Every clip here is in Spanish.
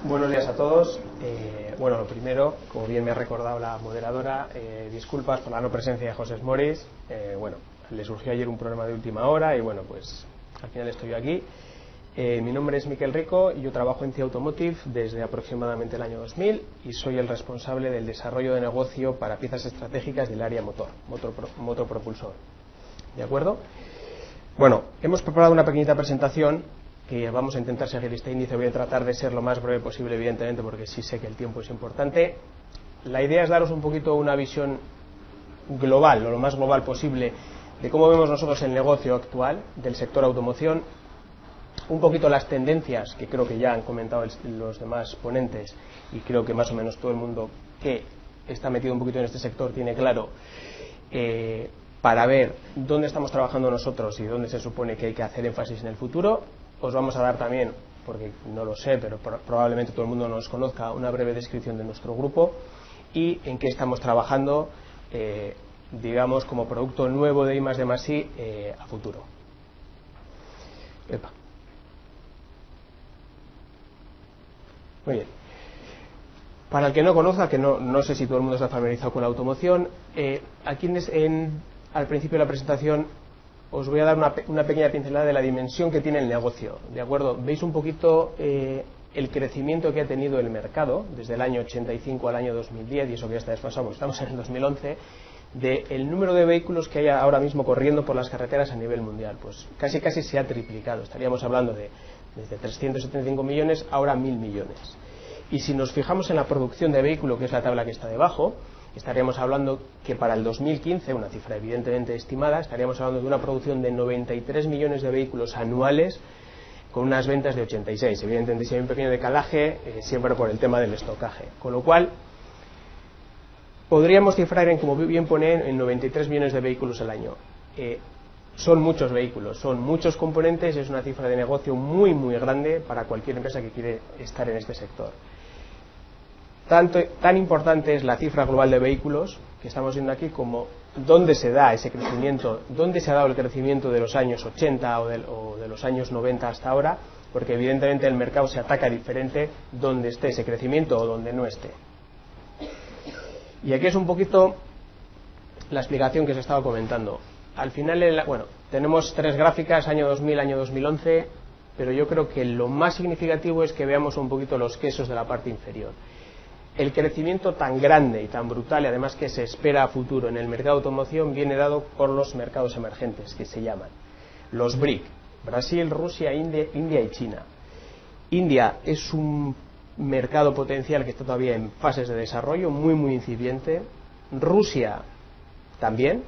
Buenos días a todos. Bueno, lo primero, como bien me ha recordado la moderadora, disculpas por la no presencia de José Moris. Bueno, le surgió ayer un problema de última hora y bueno, pues al final estoy yo aquí. Mi nombre es Miquel Rico y yo trabajo en CIA Automotive desde aproximadamente el año 2000 y soy el responsable del desarrollo de negocio para piezas estratégicas del área motor propulsor. ¿De acuerdo? Bueno, hemos preparado una pequeñita presentación que vamos a intentar seguir este índice. Voy a tratar de ser lo más breve posible, evidentemente, porque sí sé que el tiempo es importante. La idea es daros un poquito una visión global, o lo más global posible, de cómo vemos nosotros el negocio actual del sector automoción, un poquito las tendencias que creo que ya han comentado los demás ponentes y creo que más o menos todo el mundo que está metido un poquito en este sector tiene claro, para ver dónde estamos trabajando nosotros y dónde se supone que hay que hacer énfasis en el futuro. Os vamos a dar también, porque no lo sé, pero probablemente todo el mundo nos conozca, una breve descripción de nuestro grupo y en qué estamos trabajando, digamos, como producto nuevo de I+D+I a futuro. Epa. Muy bien. Para el que no conozca, que no sé si todo el mundo está familiarizado con la automoción, aquí al principio de la presentación os voy a dar una pequeña pincelada de la dimensión que tiene el negocio. ¿De acuerdo? Veis un poquito el crecimiento que ha tenido el mercado desde el año 85 al año 2010, y eso que ya está desfasado, estamos en el 2011, del número de vehículos que hay ahora mismo corriendo por las carreteras a nivel mundial. Pues casi se ha triplicado. Estaríamos hablando de desde 375 millones ahora 1.000 millones. Y si nos fijamos en la producción de vehículo, que es la tabla que está debajo, estaríamos hablando que para el 2015, una cifra evidentemente estimada, estaríamos hablando de una producción de 93 millones de vehículos anuales con unas ventas de 86. Evidentemente si hay un pequeño decalaje, siempre por el tema del estocaje. Con lo cual, podríamos cifrar en, como bien pone, en 93 millones de vehículos al año. Son muchos vehículos, son muchos componentes, es una cifra de negocio muy grande para cualquier empresa que quiere estar en este sector. Tan importante es la cifra global de vehículos que estamos viendo aquí como dónde se da ese crecimiento, dónde se ha dado el crecimiento de los años 80 o de los años 90 hasta ahora, porque evidentemente el mercado se ataca diferente donde esté ese crecimiento o donde no esté. Y aquí es un poquito la explicación que os he estado comentando. Al final, bueno, tenemos tres gráficas, año 2000, año 2011, pero yo creo que lo más significativo es que veamos un poquito los quesos de la parte inferior. El crecimiento tan grande y tan brutal, y además que se espera a futuro en el mercado de automoción, viene dado por los mercados emergentes, que se llaman los BRIC: Brasil, Rusia, India y China. India es un mercado potencial que está todavía en fases de desarrollo, muy incipiente. Rusia también,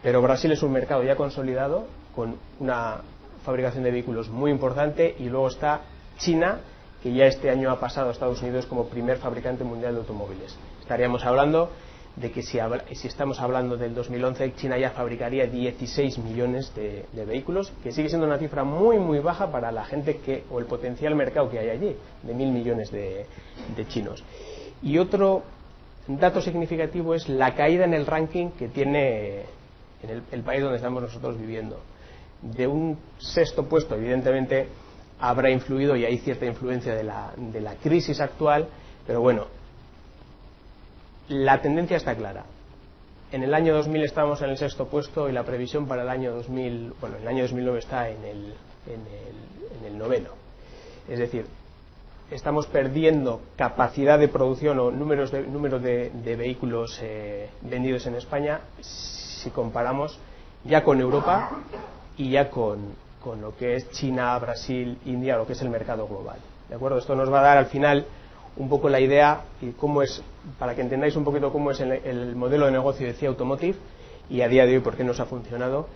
pero Brasil es un mercado ya consolidado, con una fabricación de vehículos muy importante, y luego está China, que ya este año ha pasado a Estados Unidos como primer fabricante mundial de automóviles. Estaríamos hablando de que si estamos hablando del 2011, China ya fabricaría 16 millones de vehículos, que sigue siendo una cifra muy baja para la gente o el potencial mercado que hay allí, de 1.000 millones de chinos. Y otro dato significativo es la caída en el ranking que tiene en el país donde estamos nosotros viviendo. De un sexto puesto, evidentemente, habrá influido, y hay cierta influencia de la crisis actual, pero bueno, la tendencia está clara. En el año 2000 estábamos en el sexto puesto y la previsión para el año 2000, bueno, el año 2009 está en el noveno. Es decir, estamos perdiendo capacidad de producción o número de vehículos vendidos en España si comparamos ya con Europa y ya con lo que es China, Brasil, India, lo que es el mercado global. ¿De acuerdo? Esto nos va a dar al final un poco la idea y cómo es, para que entendáis un poquito cómo es el modelo de negocio de CIA Automotive y a día de hoy por qué nos ha funcionado.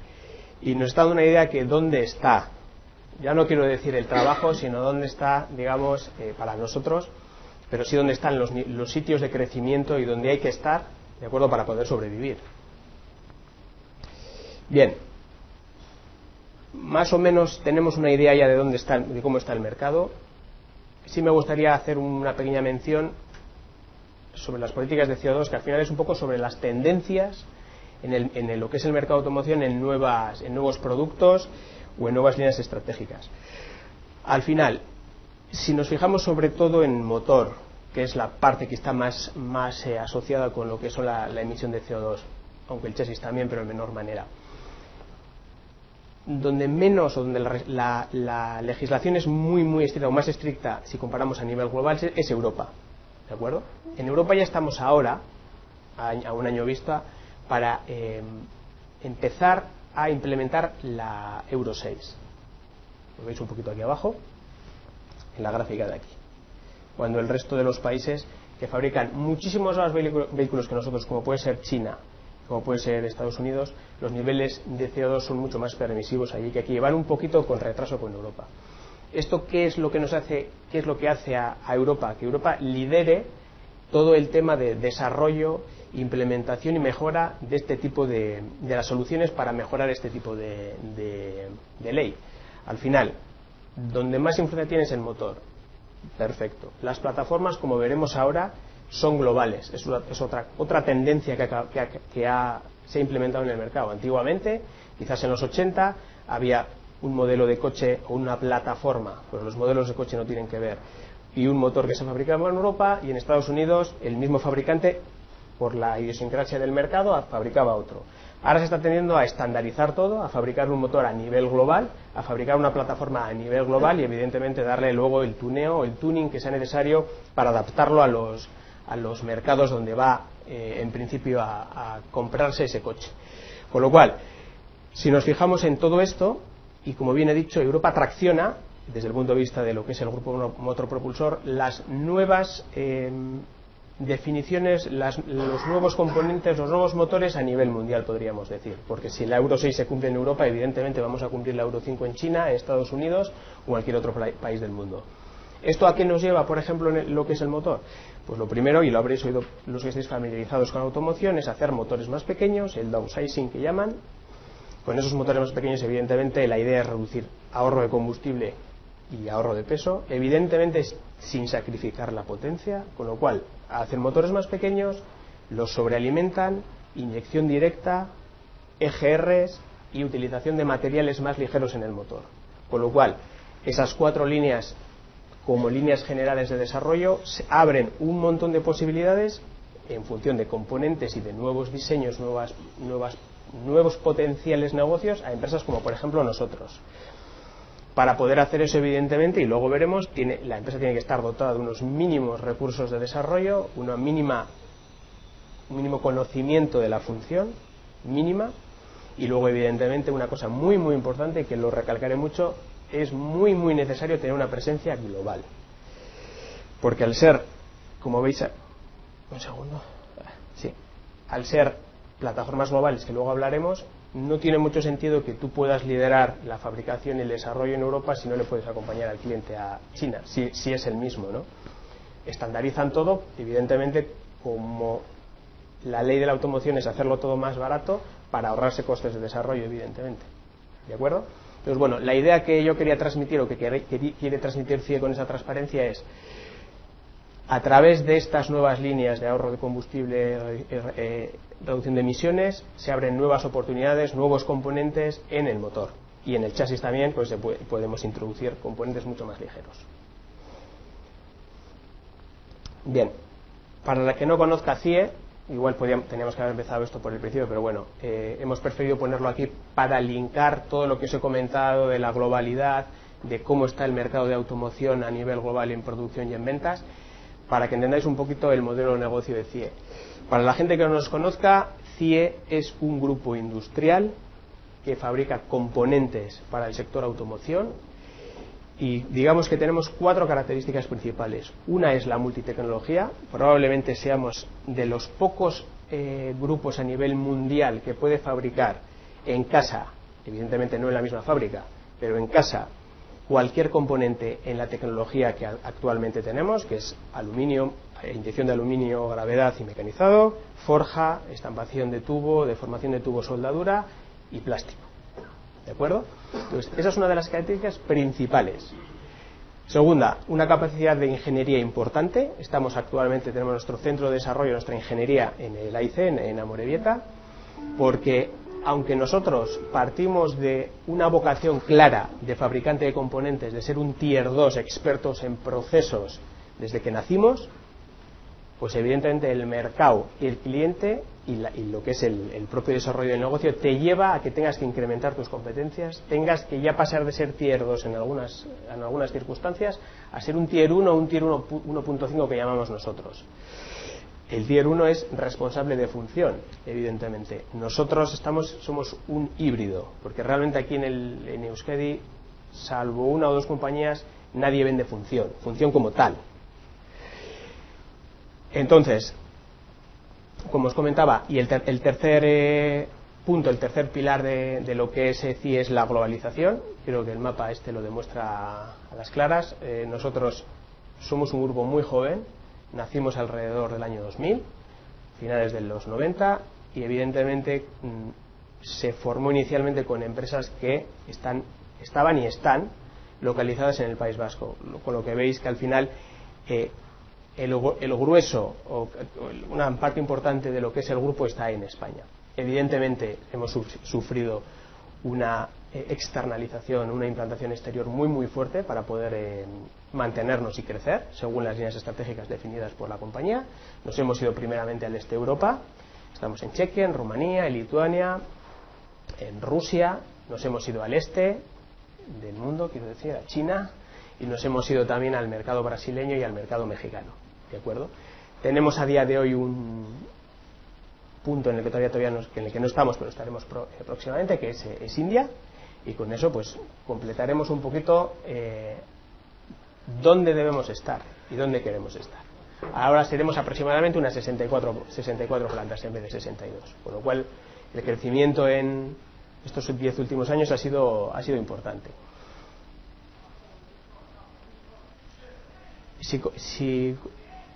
Y nos está dando una idea que dónde está, ya no quiero decir el trabajo, sino dónde está, digamos, para nosotros, pero sí dónde están los sitios de crecimiento y dónde hay que estar, ¿de acuerdo?, para poder sobrevivir. Bien. Más o menos tenemos una idea ya de cómo está el mercado. Sí me gustaría hacer una pequeña mención sobre las políticas de CO2, que al final es un poco sobre las tendencias en lo que es el mercado de automoción en nuevos productos o en nuevas líneas estratégicas. Al final, Si nos fijamos sobre todo en motor, que es la parte que está más asociada con lo que son la emisión de CO2, aunque el chasis también, pero en menor manera. Donde menos, o donde la legislación es muy estricta, o más estricta si comparamos a nivel global, es Europa. ¿De acuerdo? En Europa ya estamos ahora, a un año vista, para empezar a implementar la Euro 6. Lo veis un poquito aquí abajo, en la gráfica de aquí. Cuando el resto de los países que fabrican muchísimos más vehículos que nosotros, como puede ser China, como puede ser Estados Unidos, los niveles de CO2 son mucho más permisivos allí que aquí, van un poquito con retraso con Europa. ¿Esto qué es lo que nos hace, qué es lo que hace a Europa? Que Europa lidere todo el tema de desarrollo, implementación y mejora de este tipo de las soluciones para mejorar este tipo de ley. Al final, donde más influencia tiene es el motor. Perfecto. Las plataformas, como veremos ahora, son globales. Es otra tendencia que se ha implementado en el mercado. Antiguamente, quizás en los 80, había un modelo de coche o una plataforma, pues los modelos de coche no tienen que ver, y un motor que se fabricaba en Europa, y en Estados Unidos el mismo fabricante, por la idiosincrasia del mercado, fabricaba otro. Ahora se está tendiendo a estandarizar todo, a fabricar un motor a nivel global, a fabricar una plataforma a nivel global y evidentemente darle luego el tuneo, el tuning que sea necesario para adaptarlo a los mercados donde va en principio a comprarse ese coche. Con lo cual, si nos fijamos en todo esto, y como bien he dicho, Europa tracciona, desde el punto de vista de lo que es el grupo motor propulsor, las nuevas definiciones, los nuevos componentes, los nuevos motores a nivel mundial, podríamos decir, porque si la Euro 6 se cumple en Europa, evidentemente vamos a cumplir la Euro 5 en China, en Estados Unidos o en cualquier otro país del mundo. ¿Esto a qué nos lleva, por ejemplo, en lo que es el motor? Pues lo primero, y lo habréis oído los que estéis familiarizados con automoción, es hacer motores más pequeños, el downsizing que llaman. Con esos motores más pequeños, evidentemente, la idea es reducir ahorro de combustible y ahorro de peso, evidentemente sin sacrificar la potencia, con lo cual hacen motores más pequeños, los sobrealimentan, inyección directa, EGRs y utilización de materiales más ligeros en el motor. Con lo cual, esas 4 líneas, como líneas generales de desarrollo, abren un montón de posibilidades en función de componentes y de nuevos diseños, nuevos potenciales negocios a empresas como por ejemplo nosotros. Para poder hacer eso, evidentemente, y luego veremos, la empresa tiene que estar dotada de unos mínimos recursos de desarrollo, un mínimo conocimiento de la función mínima, y luego, evidentemente, una cosa muy importante, que lo recalcaré mucho, es muy necesario tener una presencia global. Porque al ser, como veis, un segundo, sí, al ser plataformas globales, que luego hablaremos, no tiene mucho sentido que tú puedas liderar la fabricación y el desarrollo en Europa si no le puedes acompañar al cliente a China, si es el mismo, ¿no? Estandarizan todo, evidentemente, como la ley de la automoción es hacerlo todo más barato para ahorrarse costes de desarrollo, evidentemente. ¿De acuerdo? Entonces, bueno, la idea que yo quería transmitir, o que quiere transmitir CIE con esa transparencia, es: a través de estas nuevas líneas de ahorro de combustible, reducción de emisiones, se abren nuevas oportunidades, nuevos componentes en el motor. Y en el chasis también, pues podemos introducir componentes mucho más ligeros. Bien, para la que no conozca CIE, igual teníamos que haber empezado esto por el principio, pero bueno, hemos preferido ponerlo aquí para linkar todo lo que os he comentado de la globalidad, de cómo está el mercado de automoción a nivel global en producción y en ventas, para que entendáis un poquito el modelo de negocio de CIE. Para la gente que no nos conozca, CIE es un grupo industrial que fabrica componentes para el sector automoción, y digamos que tenemos 4 características principales. Una es la multitecnología. Probablemente seamos de los pocos grupos a nivel mundial que puede fabricar en casa, evidentemente no en la misma fábrica, pero en casa, cualquier componente en la tecnología que actualmente tenemos, que es aluminio, inyección de aluminio, gravedad y mecanizado, forja, estampación de tubo, deformación de tubo, soldadura y plástico. ¿De acuerdo? Entonces, esa es una de las características principales. Segunda, una capacidad de ingeniería importante. Tenemos nuestro centro de desarrollo, nuestra ingeniería en el AIC, en Amorebieta, porque aunque nosotros partimos de una vocación clara de fabricante de componentes, de ser un tier 2 expertos en procesos desde que nacimos, pues evidentemente el mercado y el cliente y lo que es el propio desarrollo del negocio te lleva a que tengas que incrementar tus competencias, tengas que ya pasar de ser tier 2 en algunas circunstancias a ser un tier 1 o un tier 1.5 que llamamos nosotros. El tier 1 es responsable de función, evidentemente. Nosotros somos un híbrido, porque realmente aquí en Euskadi, salvo una o dos compañías, nadie vende función como tal. Entonces, como os comentaba, y el tercer punto, el tercer pilar de lo que es ECI es la globalización. Creo que el mapa lo demuestra a las claras. Nosotros somos un grupo muy joven, nacimos alrededor del año 2000, finales de los 90, y evidentemente se formó inicialmente con empresas que estaban y están localizadas en el País Vasco, con lo que veis que al final el grueso o una parte importante de lo que es el grupo está en España. Evidentemente hemos sufrido una externalización, una implantación exterior muy fuerte para poder mantenernos y crecer según las líneas estratégicas definidas por la compañía. Nos hemos ido primeramente al este de Europa, estamos en Chequia, en Rumanía, en Lituania, en Rusia, nos hemos ido al este del mundo, quiero decir, a China, y nos hemos ido también al mercado brasileño y al mercado mexicano, ¿de acuerdo? Tenemos a día de hoy un punto en el que todavía en el que no estamos, pero estaremos próximamente, que es India, y con eso pues completaremos un poquito dónde debemos estar y dónde queremos estar. Ahora seremos aproximadamente unas 64 plantas en vez de 62, con lo cual el crecimiento en estos 10 últimos años ha sido importante.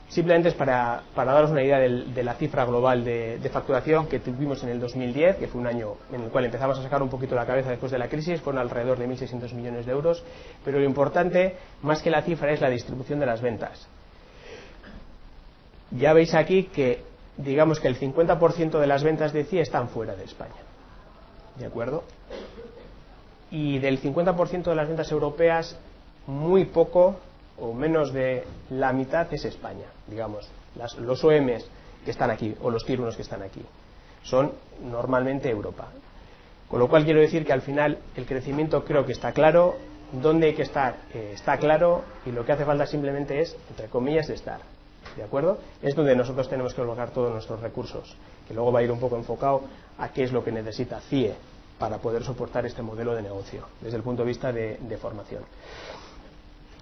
Simplemente es para daros una idea de la cifra global de facturación que tuvimos en el 2010, que fue un año en el cual empezamos a sacar un poquito la cabeza después de la crisis, fueron alrededor de 1.600 millones de euros, pero lo importante, más que la cifra, es la distribución de las ventas. Ya veis aquí que, digamos que el 50% de las ventas de CIA están fuera de España, ¿de acuerdo? Y del 50% de las ventas europeas, muy poco o menos de la mitad es España, digamos. Los OEMs que están aquí, o los tier 1 que están aquí, son normalmente Europa. Con lo cual quiero decir que al final el crecimiento creo que está claro, dónde hay que estar está claro, y lo que hace falta simplemente es, entre comillas, estar. ¿De acuerdo? Es donde nosotros tenemos que colocar todos nuestros recursos, que luego va a ir un poco enfocado a qué es lo que necesita CIE para poder soportar este modelo de negocio, desde el punto de vista de formación.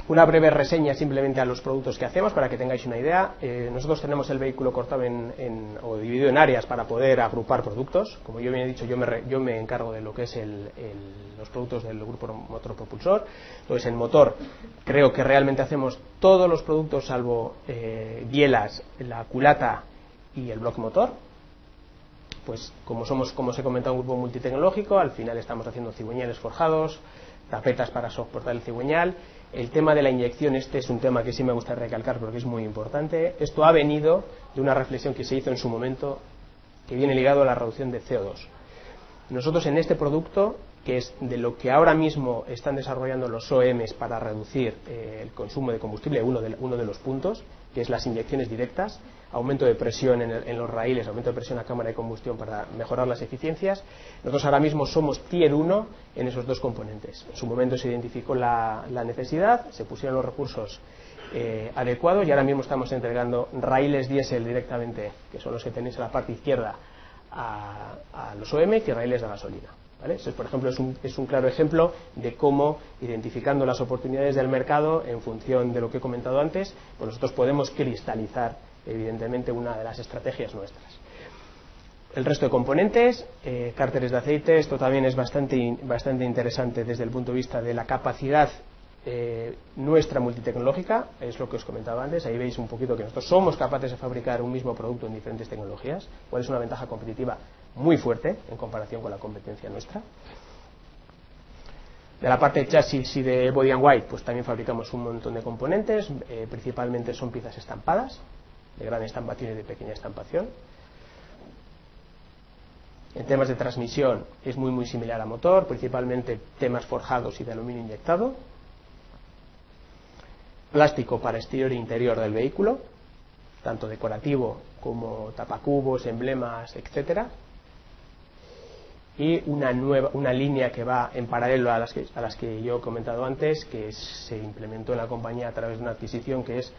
Una breve reseña simplemente a los productos que hacemos para que tengáis una idea. Nosotros tenemos el vehículo cortado o dividido en áreas para poder agrupar productos. Como yo bien he dicho, yo me encargo de lo que es los productos del grupo motor propulsor. Entonces, en motor creo que realmente hacemos todos los productos salvo bielas, la culata y el bloque motor. Pues como os he comentado, un grupo multitecnológico, al final estamos haciendo cigüeñales forjados, tapetas para soportar el cigüeñal. El tema de la inyección, es un tema que sí me gusta recalcar porque es muy importante. Esto ha venido de una reflexión que se hizo en su momento, que viene ligado a la reducción de CO2. Nosotros en este producto, que es de lo que ahora mismo están desarrollando los OEMs para reducir el consumo de combustible, uno de los puntos, que es las inyecciones directas, aumento de presión en los raíles, aumento de presión a cámara de combustión para mejorar las eficiencias. Nosotros ahora mismo somos tier 1 en esos dos componentes. En su momento se identificó la necesidad, se pusieron los recursos adecuados y ahora mismo estamos entregando raíles diésel directamente, que son los que tenéis a la parte izquierda, a los OEM, que raíles de gasolina. ¿Vale? Eso, por ejemplo, es un claro ejemplo de cómo, identificando las oportunidades del mercado en función de lo que he comentado antes, pues nosotros podemos cristalizar, evidentemente, una de las estrategias nuestras. El resto de componentes, cárteres de aceite, esto también es bastante interesante desde el punto de vista de la capacidad nuestra multitecnológica, es lo que os comentaba antes. Ahí veis un poquito que nosotros somos capaces de fabricar un mismo producto en diferentes tecnologías, cuál es una ventaja competitiva muy fuerte en comparación con la competencia nuestra. De la parte de chasis y de body and white, pues también fabricamos un montón de componentes, principalmente son piezas estampadas, de gran estampación y de pequeña estampación. En temas de transmisión es muy similar a motor, principalmente temas forjados y de aluminio inyectado. Plástico para exterior e interior del vehículo, tanto decorativo como tapacubos, emblemas, etcétera. Y una línea que va en paralelo a las que yo he comentado antes, que se implementó en la compañía a través de una adquisición, que es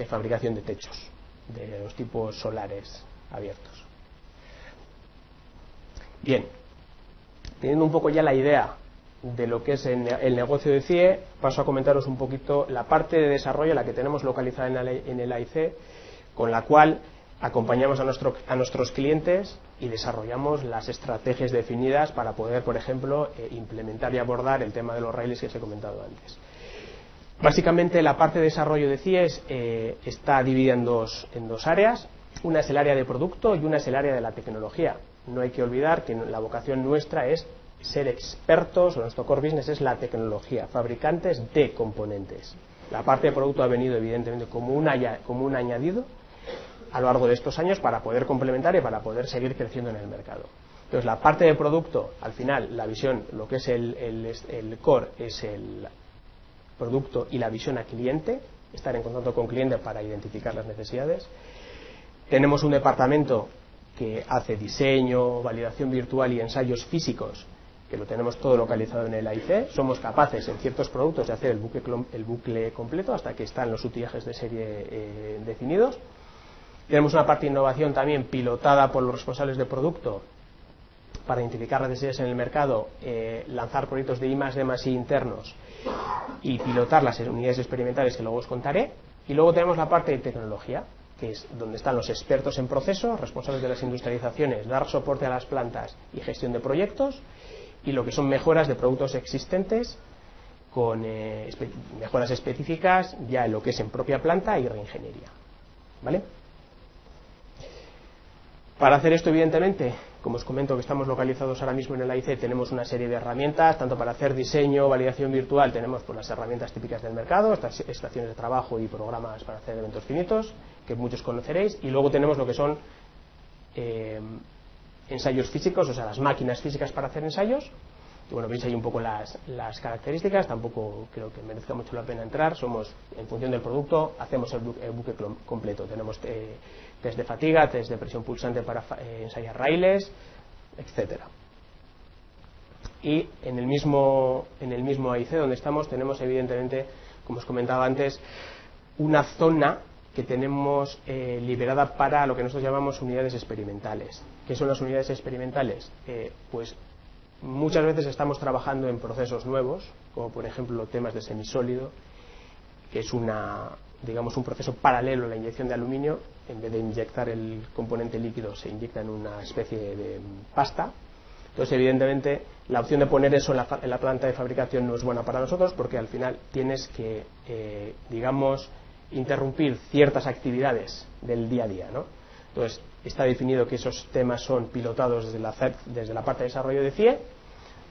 fabricación de techos, de los tipos solares abiertos. Bien, teniendo un poco ya la idea de lo que es el negocio de CIE, paso a comentaros un poquito la parte de desarrollo, la que tenemos localizada en el AIC, con la cual acompañamos a nuestros clientes y desarrollamos las estrategias definidas para poder, por ejemplo, implementar y abordar el tema de los raíles que os he comentado antes. Básicamente, la parte de desarrollo de CIE está dividida en dos áreas. Una es el área de producto y una es el área de la tecnología. No hay que olvidar que la vocación nuestra es ser expertos, o nuestro core business es la tecnología, fabricantes de componentes. La parte de producto ha venido evidentemente como un añadido a lo largo de estos años para poder complementar y para poder seguir creciendo en el mercado. Entonces, la parte de producto, al final, la visión, lo que es el core, es el producto y la visión a cliente, estar en contacto con cliente para identificar las necesidades. Tenemos un departamento que hace diseño, validación virtual y ensayos físicos, que lo tenemos todo localizado en el AIC. Somos capaces en ciertos productos de hacer el bucle completo hasta que están los utillajes de serie definidos. Tenemos una parte de innovación también pilotada por los responsables de producto para identificar las necesidades en el mercado, lanzar proyectos de I+D+I internos y pilotar las unidades experimentales que luego os contaré. Y luego tenemos la parte de tecnología, que es donde están los expertos en proceso, responsables de las industrializaciones, dar soporte a las plantas y gestión de proyectos, y lo que son mejoras de productos existentes con mejoras específicas ya en lo que es en propia planta y reingeniería. ¿Vale? Para hacer esto, evidentemente, como os comento que estamos localizados ahora mismo en el AIC, tenemos una serie de herramientas, tanto para hacer diseño, validación virtual, tenemos pues las herramientas típicas del mercado, estas estaciones de trabajo y programas para hacer eventos finitos, que muchos conoceréis, y luego tenemos lo que son ensayos físicos, o sea, las máquinas físicas para hacer ensayos. Y bueno, veis ahí un poco las características, tampoco creo que merezca mucho la pena entrar, somos, en función del producto, hacemos el buque completo, tenemos test de fatiga, test de presión pulsante para ensayar raíles, etcétera. Y en el mismo AIC donde estamos tenemos evidentemente, como os comentaba antes, una zona que tenemos liberada para lo que nosotros llamamos unidades experimentales. ¿Qué son las unidades experimentales? Pues muchas veces estamos trabajando en procesos nuevos, como por ejemplo temas de semisólido, que es un proceso paralelo a la inyección de aluminio. En vez de inyectar el componente líquido, se inyecta en una especie de pasta. Entonces, evidentemente, la opción de poner eso en la planta de fabricación no es buena para nosotros, porque al final tienes que, interrumpir ciertas actividades del día a día, ¿no? Entonces, está definido que esos temas son pilotados desde la parte de desarrollo de CIE.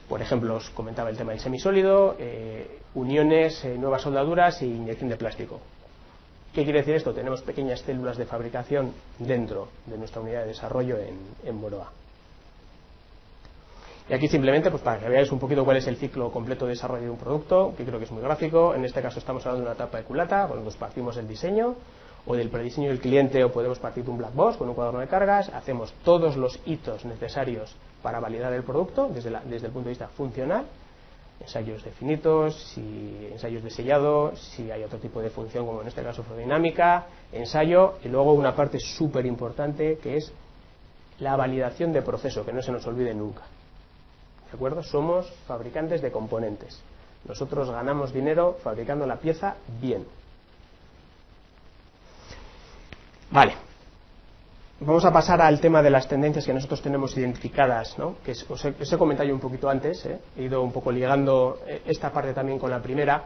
Por ejemplo, os comentaba el tema del semisólido, uniones, nuevas soldaduras e inyección de plástico. ¿Qué quiere decir esto? Tenemos pequeñas células de fabricación dentro de nuestra unidad de desarrollo en Boroa. Y aquí simplemente, pues para que veáis un poquito cuál es el ciclo completo de desarrollo de un producto, que creo que es muy gráfico. En este caso estamos hablando de una etapa de culata, cuando nos partimos el diseño, o del prediseño del cliente, o podemos partir de un black box con un cuaderno de cargas, hacemos todos los hitos necesarios para validar el producto desde el punto de vista funcional, ensayos de finitos, ensayos de sellado, si hay otro tipo de función como en este caso fluidinámica, ensayo, y luego una parte súper importante que es la validación de proceso, que no se nos olvide nunca. ¿De acuerdo? Somos fabricantes de componentes. Nosotros ganamos dinero fabricando la pieza bien. Vale. Vamos a pasar al tema de las tendencias que nosotros tenemos identificadas, ¿no? Que os he comentado yo un poquito antes, he ido un poco ligando esta parte también con la primera.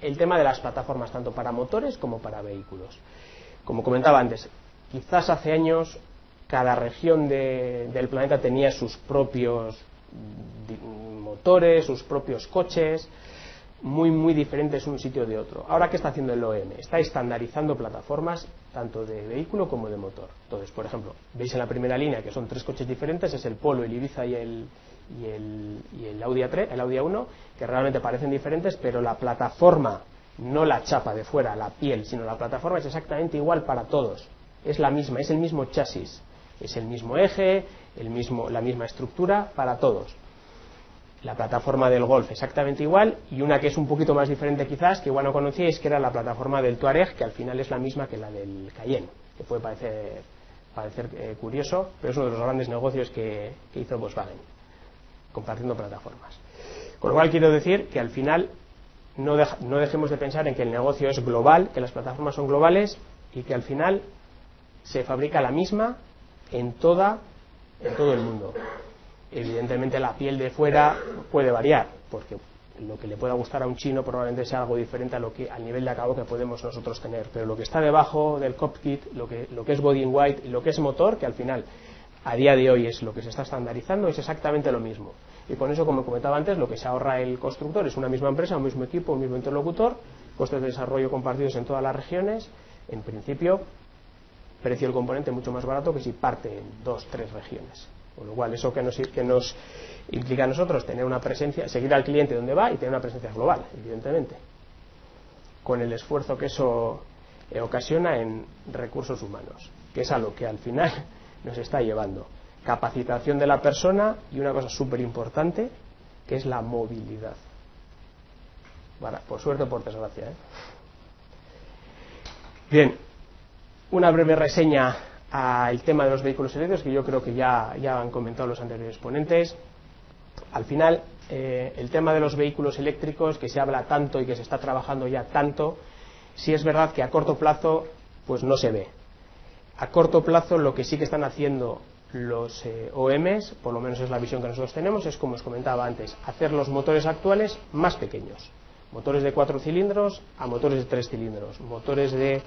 El tema de las plataformas, tanto para motores como para vehículos. Como comentaba antes, quizás hace años cada región del planeta tenía sus propios motores, sus propios coches, muy diferentes un sitio de otro. Ahora, ¿qué está haciendo el OEM? Está estandarizando plataformas tanto de vehículo como de motor. Entonces, por ejemplo, veis en la primera línea que son 3 coches diferentes, es el Polo, el Ibiza y el Audi A3, el Audi A1, que realmente parecen diferentes, pero la plataforma, no la chapa de fuera, la piel, sino la plataforma es exactamente igual para todos. Es la misma, es el mismo chasis, es el mismo eje, la misma estructura para todos. La plataforma del Golf exactamente igual, y una que es un poquito más diferente quizás, que igual no conocíais, que era la plataforma del Touareg, que al final es la misma que la del Cayenne, que puede parecer curioso, pero es uno de los grandes negocios que hizo Volkswagen, compartiendo plataformas. Con lo cual quiero decir que al final no dejemos de pensar en que el negocio es global, que las plataformas son globales y que al final se fabrica la misma en todo el mundo. Evidentemente la piel de fuera puede variar, porque lo que le pueda gustar a un chino probablemente sea algo diferente al nivel de acabado que podemos nosotros tener, pero lo que está debajo del cockpit, lo que es body in white y lo que es motor, que al final a día de hoy es lo que se está estandarizando, es exactamente lo mismo. Y con eso, como comentaba antes, lo que se ahorra el constructor es una misma empresa, un mismo equipo, un mismo interlocutor, costes de desarrollo compartidos en todas las regiones, en principio precio del componente mucho más barato que si parte en 2, 3 regiones. Con lo cual, eso que nos implica a nosotros tener una presencia, seguir al cliente donde va y tener una presencia global, evidentemente, con el esfuerzo que eso ocasiona en recursos humanos, que es a lo que al final nos está llevando. Capacitación de la persona y una cosa súper importante, que es la movilidad. Bueno, por suerte o por desgracia, Bien, una breve reseña al tema de los vehículos eléctricos, que yo creo que ya han comentado los anteriores ponentes. Al final, el tema de los vehículos eléctricos, que se habla tanto y que se está trabajando ya tanto, sí es verdad que a corto plazo pues no se ve. A corto plazo lo que sí que están haciendo los OEMs, por lo menos es la visión que nosotros tenemos, es, como os comentaba antes, hacer los motores actuales más pequeños. Motores de 4 cilindros a motores de 3 cilindros. Motores de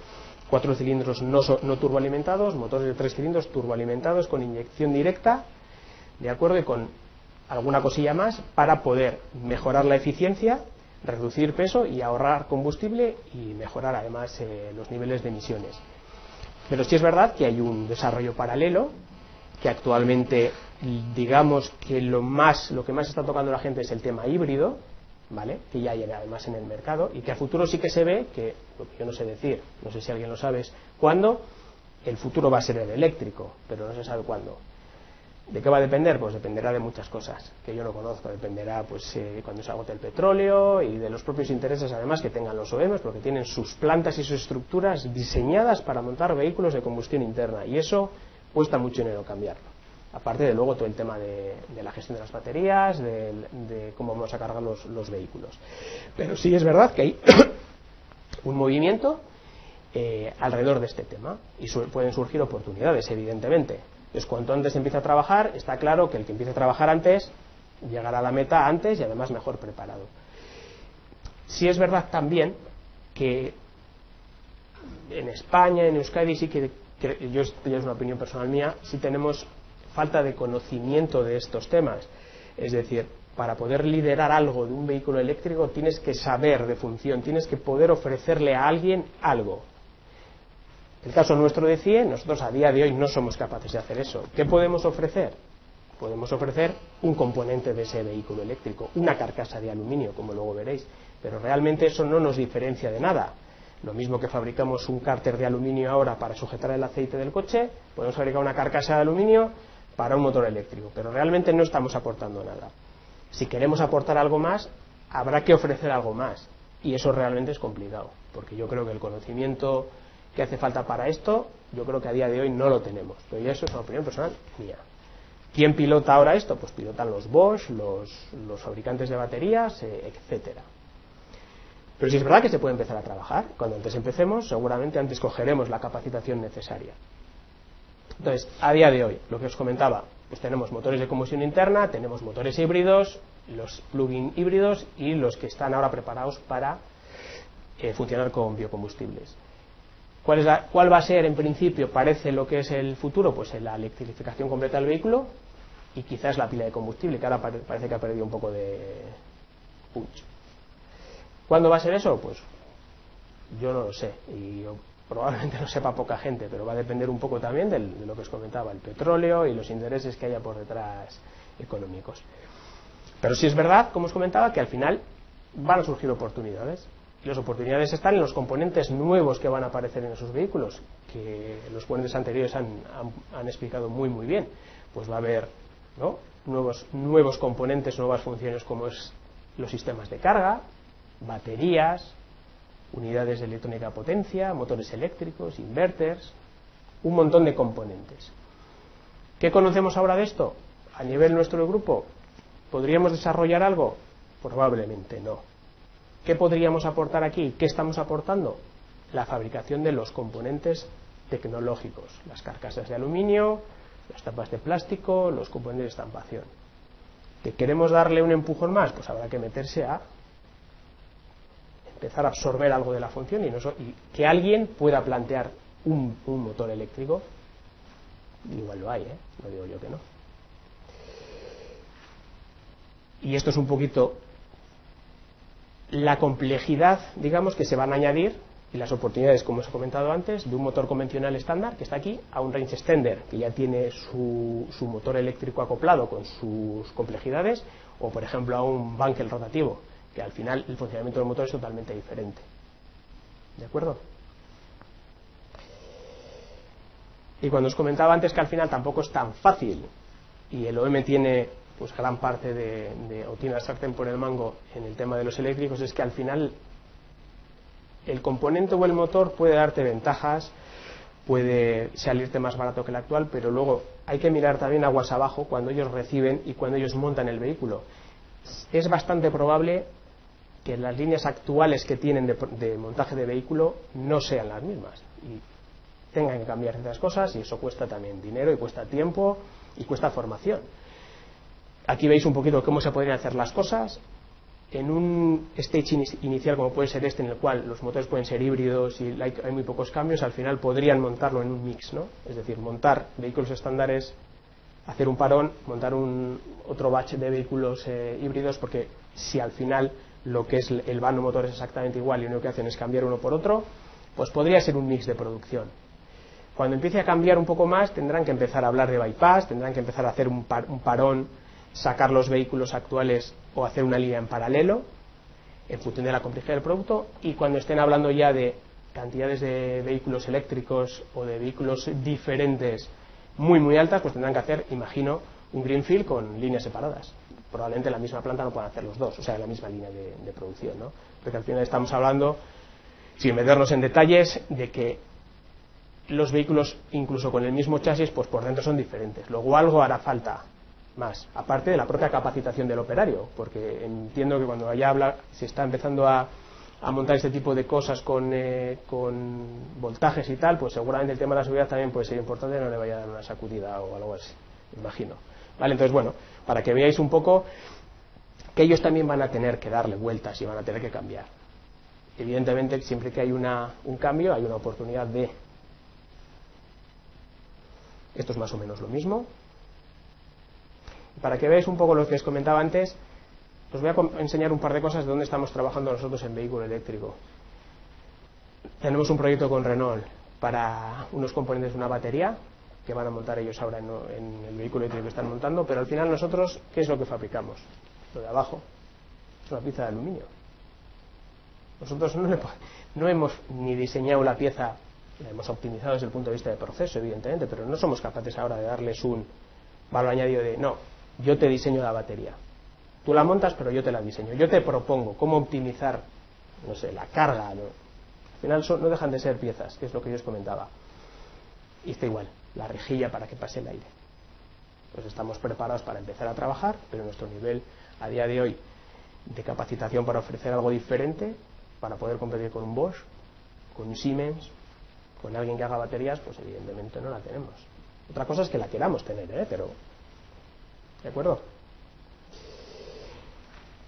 4 cilindros no turboalimentados, motores de 3 cilindros turboalimentados con inyección directa, de acuerdo, y con alguna cosilla más para poder mejorar la eficiencia, reducir peso y ahorrar combustible y mejorar además los niveles de emisiones. Pero sí es verdad que hay un desarrollo paralelo, que actualmente digamos que lo que más está tocando la gente es el tema híbrido, ¿vale? Que ya hay además en el mercado y que a futuro sí que se ve que, lo que yo no sé decir, no sé si alguien lo sabe, es cuándo el futuro va a ser el eléctrico, pero no se sabe cuándo. ¿De qué va a depender? Pues dependerá de muchas cosas que yo no conozco. Dependerá pues cuando se agote el petróleo y de los propios intereses además que tengan los OEMs, porque tienen sus plantas y sus estructuras diseñadas para montar vehículos de combustión interna, y eso cuesta mucho dinero cambiarlo. Aparte de luego todo el tema de la gestión de las baterías, de cómo vamos a cargar los vehículos. Pero sí es verdad que hay un movimiento alrededor de este tema y pueden surgir oportunidades, evidentemente. Entonces, cuanto antes empieza a trabajar, está claro que el que empiece a trabajar antes llegará a la meta antes y además mejor preparado. Sí es verdad también que en España, en Euskadi, sí que esto ya es una opinión personal mía, sí tenemos falta de conocimiento de estos temas. Es decir, para poder liderar algo de un vehículo eléctrico tienes que saber de función, tienes que poder ofrecerle a alguien algo. El caso nuestro de CIE, nosotros a día de hoy no somos capaces de hacer eso. ¿Qué podemos ofrecer? Podemos ofrecer un componente de ese vehículo eléctrico, una carcasa de aluminio, como luego veréis, pero realmente eso no nos diferencia de nada. Lo mismo que fabricamos un cárter de aluminio ahora para sujetar el aceite del coche, podemos fabricar una carcasa de aluminio para un motor eléctrico, pero realmente no estamos aportando nada. Si queremos aportar algo más, habrá que ofrecer algo más, y eso realmente es complicado, porque yo creo que el conocimiento que hace falta para esto, yo creo que a día de hoy no lo tenemos, pero ya eso es una opinión personal mía. ¿Quién pilota ahora esto? Pues pilotan los Bosch, los fabricantes de baterías, etcétera. Pero sí es verdad que se puede empezar a trabajar. Cuando antes empecemos, seguramente antes cogeremos la capacitación necesaria. Entonces, a día de hoy, lo que os comentaba, pues tenemos motores de combustión interna, tenemos motores híbridos, los plug-in híbridos y los que están ahora preparados para funcionar con biocombustibles. ¿Cuál va a ser, en principio, parece lo que es el futuro? Pues la electrificación completa del vehículo y quizás la pila de combustible, que ahora parece que ha perdido un poco de punch. ¿Cuándo va a ser eso? Pues yo no lo sé. Y yo probablemente lo sepa poca gente, pero va a depender un poco también de lo que os comentaba, el petróleo y los intereses que haya por detrás económicos. Pero sí es verdad, como os comentaba, que al final van a surgir oportunidades. Y las oportunidades están en los componentes nuevos que van a aparecer en esos vehículos, que los ponentes anteriores han explicado muy bien. Pues va a haber, ¿no?, nuevos componentes, nuevas funciones, como es los sistemas de carga, baterías, unidades de electrónica potencia, motores eléctricos, inverters, un montón de componentes. ¿Qué conocemos ahora de esto? A nivel nuestro del grupo, ¿podríamos desarrollar algo? Probablemente no. ¿Qué podríamos aportar aquí? ¿Qué estamos aportando? La fabricación de los componentes tecnológicos, las carcasas de aluminio, las tapas de plástico, los componentes de estampación. ¿Que queremos darle un empujón más? Pues habrá que meterse a empezar a absorber algo de la función y que alguien pueda plantear un motor eléctrico. Igual lo hay, no digo yo que no. Y esto es un poquito la complejidad, digamos, que se van a añadir y las oportunidades, como os he comentado antes, de un motor convencional estándar que está aquí a un range extender que ya tiene su motor eléctrico acoplado con sus complejidades, o por ejemplo a un bunker rotativo, que al final el funcionamiento del motor es totalmente diferente. ¿De acuerdo? Y cuando os comentaba antes que al final tampoco es tan fácil y el OM tiene pues gran parte o tiene la sartén por el mango en el tema de los eléctricos, es que al final el componente o el motor puede darte ventajas, puede salirte más barato que el actual, pero luego hay que mirar también aguas abajo cuando ellos reciben y cuando ellos montan el vehículo. Es bastante probable que las líneas actuales que tienen de montaje de vehículo no sean las mismas y tengan que cambiar ciertas cosas, y eso cuesta también dinero y cuesta tiempo y cuesta formación. Aquí veis un poquito cómo se podrían hacer las cosas en un stage inicial como puede ser este, en el cual los motores pueden ser híbridos y hay muy pocos cambios. Al final podrían montarlo en un mix, ¿no? Es decir, montar vehículos estándares, hacer un parón, montar otro batch de vehículos híbridos, porque si al final lo que es el vano motor es exactamente igual y lo único que hacen es cambiar uno por otro, pues podría ser un mix de producción. Cuando empiece a cambiar un poco más, tendrán que empezar a hablar de bypass, tendrán que empezar a hacer un parón, sacar los vehículos actuales o hacer una línea en paralelo en función de la complejidad del producto, y cuando estén hablando ya de cantidades de vehículos eléctricos o de vehículos diferentes muy altas, pues tendrán que hacer, imagino, un greenfield con líneas separadas. Probablemente en la misma planta no puedan hacer los dos, o sea, en la misma línea de producción, ¿no? Porque al final estamos hablando, sin meternos en detalles, de que los vehículos, incluso con el mismo chasis, pues por dentro son diferentes. Luego algo hará falta más, aparte de la propia capacitación del operario, porque entiendo que cuando se está empezando a montar este tipo de cosas con voltajes y tal, pues seguramente el tema de la seguridad también puede ser importante, no le vaya a dar una sacudida o algo así, imagino. Vale, entonces bueno, para que veáis un poco que ellos también van a tener que darle vueltas y van a tener que cambiar. Evidentemente, siempre que hay un cambio, hay una oportunidad de... Esto es más o menos lo mismo. Para que veáis un poco lo que os comentaba antes, os voy a enseñar un par de cosas de dónde estamos trabajando nosotros en vehículo eléctrico. Tenemos un proyecto con Renault para unos componentes de una batería que van a montar ellos ahora en el vehículo eléctrico que están montando, pero al final nosotros, ¿qué es lo que fabricamos? Lo de abajo es una pieza de aluminio. Nosotros no hemos ni diseñado la pieza, la hemos optimizado desde el punto de vista de proceso, evidentemente, pero no somos capaces ahora de darles un valor añadido de, no, yo te diseño la batería, tú la montas pero yo te la diseño, yo te propongo cómo optimizar, no sé, la carga, ¿no? Al final no dejan de ser piezas, que es lo que yo os comentaba, y está igual, la rejilla para que pase el aire. Pues estamos preparados para empezar a trabajar, pero nuestro nivel a día de hoy de capacitación para ofrecer algo diferente, para poder competir con un Bosch, con un Siemens, con alguien que haga baterías, pues evidentemente no la tenemos. Otra cosa es que la queramos tener, pero... ¿De acuerdo?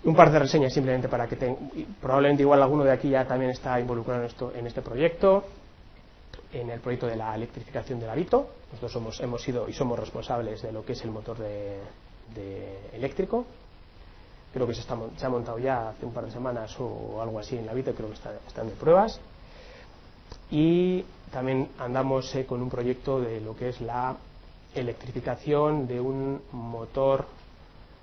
Un par de reseñas simplemente para que probablemente igual alguno de aquí ya también está involucrado en este proyecto, en el proyecto de la electrificación del Avito. Nosotros hemos sido y somos responsables de lo que es el motor de eléctrico. Creo que se ha montado ya hace un par de semanas o algo así en el Avito, creo que están de pruebas. y también andamos con un proyecto de lo que es la electrificación de un motor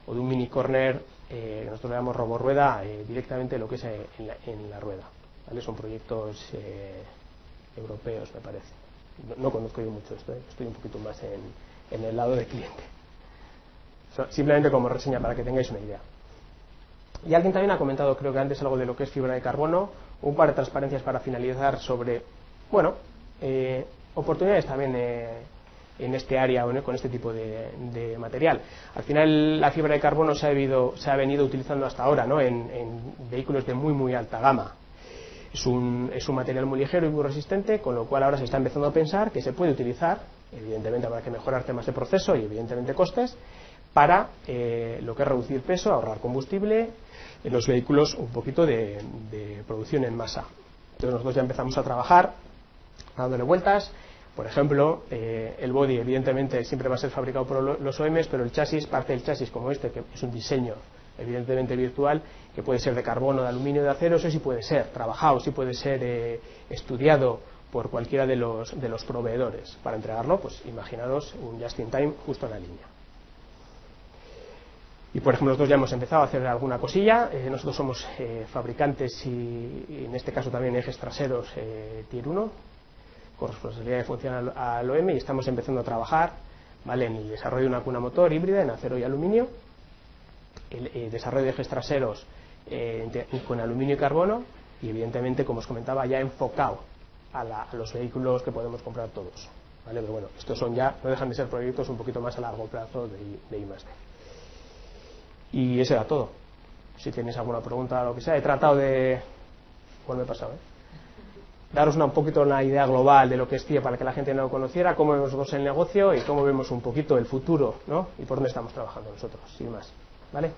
o de un mini corner que nosotros le llamamos roborrueda directamente lo que es en la rueda, ¿vale? Son proyectos europeos, me parece. No conozco yo mucho esto, estoy un poquito más en el lado del cliente. Simplemente como reseña para que tengáis una idea. Y alguien también ha comentado, creo que antes, algo de lo que es fibra de carbono, un par de transparencias para finalizar sobre, bueno, oportunidades también en este área o con este tipo de material. Al final la fibra de carbono se ha venido utilizando hasta ahora, ¿no? en vehículos de muy alta gama. Es un material muy ligero y muy resistente, con lo cual ahora se está empezando a pensar que se puede utilizar, evidentemente habrá que mejorar temas de proceso y evidentemente costes, para lo que es reducir peso, ahorrar combustible en los vehículos un poquito de producción en masa. Entonces nosotros ya empezamos a trabajar dándole vueltas. Por ejemplo, el body evidentemente siempre va a ser fabricado por los OEMs, pero el chasis, parte del chasis como este, que es un diseño evidentemente virtual, que puede ser de carbono, de aluminio, de acero, eso sí puede ser trabajado, sí puede ser estudiado por cualquiera de los proveedores. Para entregarlo, pues imaginaros un just in time justo en la línea. Y por ejemplo nosotros ya hemos empezado a hacer alguna cosilla. Nosotros somos fabricantes y en este caso también ejes traseros Tier 1 con responsabilidad de función al OEM, y estamos empezando a trabajar, ¿vale?, en el desarrollo de una cuna motor híbrida en acero y aluminio, el desarrollo de ejes traseros con aluminio y carbono, y evidentemente, como os comentaba, ya enfocado a los vehículos que podemos comprar todos, ¿vale? Pero bueno, estos son ya, no dejan de ser proyectos un poquito más a largo plazo de I+D. Y eso era todo. Si tenéis alguna pregunta o lo que sea, he tratado de... ¿Cuál me he pasado, daros un poquito una idea global de lo que es CIA para que la gente no lo conociera, cómo vemos nosotros el negocio y cómo vemos un poquito el futuro, ¿no? Y por dónde estamos trabajando nosotros, sin más. ¿Vale?